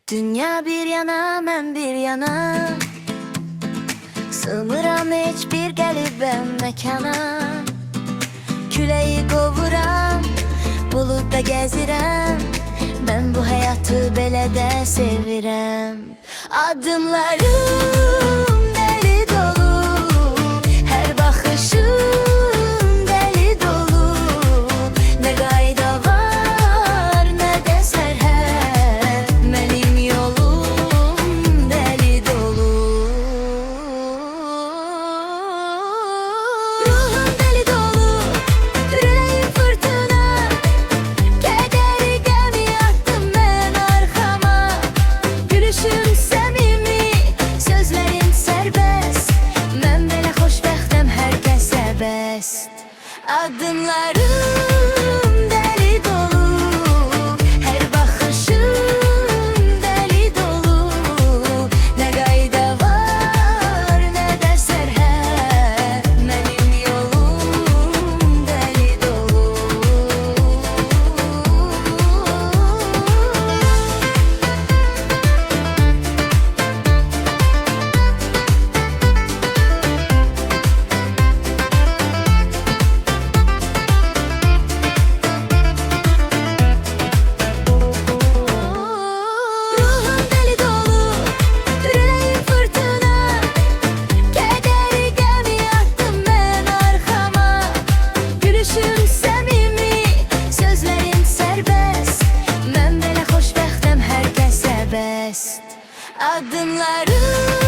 Dünya bir yana, mən bir yana, sığmıram heç bir qəlibəm məkana. Küləyi qovuram, buludda gəzirəm, mən bu həyatı belə də sevirəm. Adımlarım dəli dolu, hər baxışım dəli dolu. Nə qayda var, nə də sərhəd, mənim yolum dəli dolu. Ruhum dəli dolu, ürəyim fırtına, kədəri qəmi atdım mən arxama. Gülüşüm səmimi, sözlərim sərbəst, mən belə xoşbəxtəm, hər kəsə bəst. Adımlarım dəli dolu, hər baxışım dəli dolu. Nə qayda var, nə də sərhəd, mənim yolum dəli dolu. Ruhum dəli dolu, ürəyim fırtına, kədəri qəmi atdım mən arxama. Gülüşüm səmimi, sözlərim sərbəst, mən belə xoşbəxtəm, hər kəsə bəst. Adımlarım